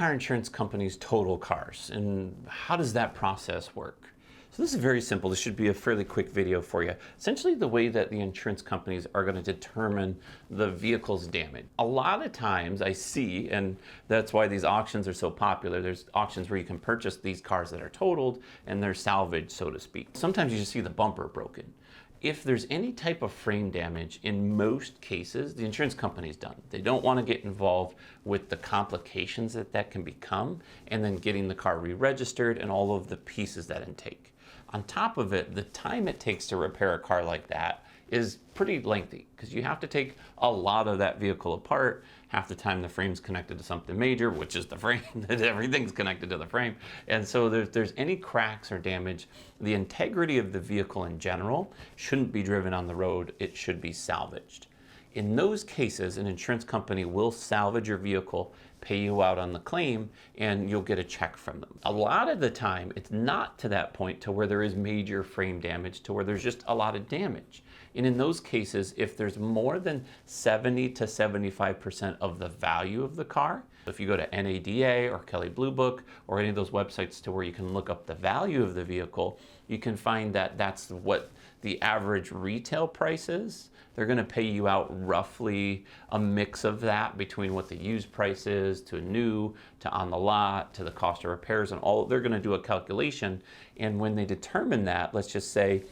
car insurance companies total cars, and how does that process work? So this is very simple. This should be a fairly quick video for you. Essentially, the way that the insurance companies are going to determine the vehicle's damage. A lot of times I see, and that's why these auctions are so popular, there's auctions where you can purchase these cars that are totaled and they're salvaged, so to speak. Sometimes you just see the bumper broken. If there's any type of frame damage, in most cases, the insurance company's done. They don't want to get involved with the complications that can become, and then getting the car re-registered and all of the pieces that intake. On top of it, the time it takes to repair a car like that is pretty lengthy because you have to take a lot of that vehicle apart. Half the time the frame's connected to something major, which is the frame, that everything's connected to the frame. And so there's any cracks or damage, the integrity of the vehicle in general shouldn't be driven on the road, it should be salvaged. In those cases, an insurance company will salvage your vehicle, pay you out on the claim, and you'll get a check from them. A lot of the time, it's not to that point to where there is major frame damage, to where there's just a lot of damage. And in those cases, if there's more than 70 to 75% of the value of the car, if you go to NADA or Kelley Blue Book or any of those websites to where you can look up the value of the vehicle, you can find that that's what the average retail price is. They're going to pay you out roughly a mix of that between what the used price is to new, to on the lot, to the cost of repairs, and all. They're going to do a calculation, and when they determine that, let's just say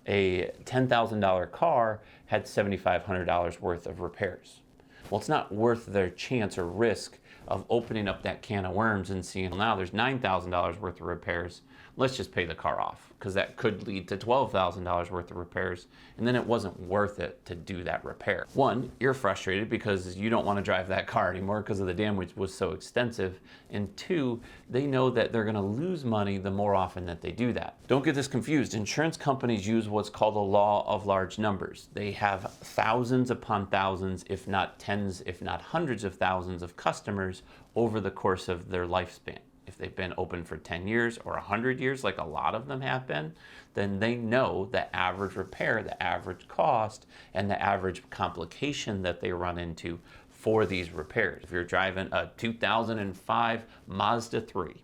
a $10,000 car had $7,500 worth of repairs. Well, it's not worth their chance or risk of opening up that can of worms and seeing, well, now there's $9,000 worth of repairs. Let's just pay the car off, because that could lead to $12,000 worth of repairs, and then it wasn't worth it to do that repair. One, you're frustrated because you don't want to drive that car anymore because of the damage was so extensive, and two, they know that they're going to lose money the more often that they do that. Don't get this confused. Insurance companies use what's called the law of large numbers. They have thousands upon thousands, if not tens, if not hundreds of thousands of customers over the course of their lifespan. If they've been open for 10 years or 100 years, like a lot of them have been, then they know the average repair, the average cost, and the average complication that they run into for these repairs. If you're driving a 2005 Mazda 3,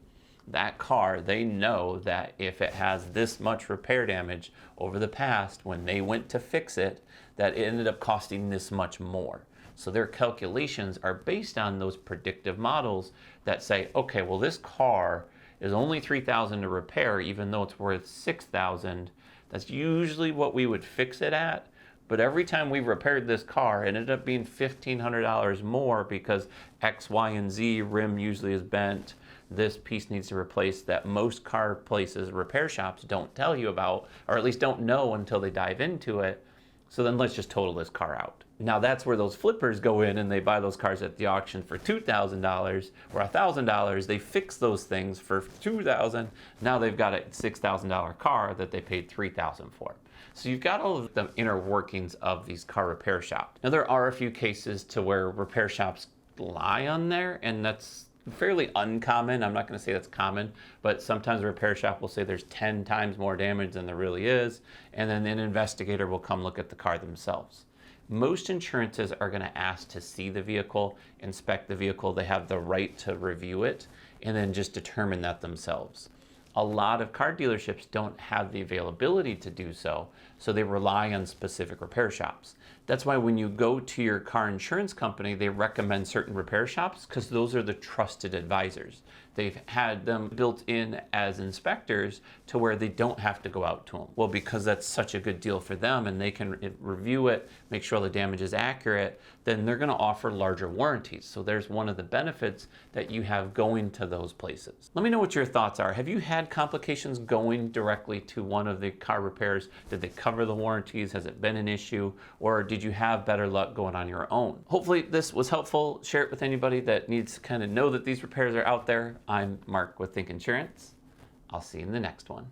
that car, they know that if it has this much repair damage over the past, when they went to fix it, that it ended up costing this much more. So their calculations are based on those predictive models that say, okay, well, this car is only $3,000 to repair, even though it's worth $6,000. That's usually what we would fix it at. But every time we repaired this car, it ended up being $1,500 more because X, Y, and Z, rim usually is bent, this piece needs to replace, that most car places, repair shops don't tell you about, or at least don't know until they dive into it. So then let's just total this car out. Now that's where those flippers go in and they buy those cars at the auction for $2,000 or $1,000. They fix those things for $2,000. Now they've got a $6,000 car that they paid $3,000 for. So you've got all of the inner workings of these car repair shops. Now there are a few cases to where repair shops lie on there, and that's fairly uncommon. I'm not going to say that's common, but sometimes a repair shop will say there's 10 times more damage than there really is, and then an investigator will come look at the car themselves. Most insurances are going to ask to see the vehicle, inspect the vehicle. They have the right to review it and then just determine that themselves. A lot of car dealerships don't have the availability to do so, so they rely on specific repair shops. That's why when you go to your car insurance company, they recommend certain repair shops because those are the trusted advisors. They've had them built in as inspectors to where they don't have to go out to them. Well, because that's such a good deal for them and they can review it, make sure the damage is accurate, then they're going to offer larger warranties. So there's one of the benefits that you have going to those places. Let me know what your thoughts are. Have you had complications going directly to one of the car repairs? Did they cover the warranties? Has it been an issue? Or did you have better luck going on your own? Hopefully this was helpful. Share it with anybody that needs to kind of know that these repairs are out there. I'm Mark with Think Insurance. I'll see you in the next one.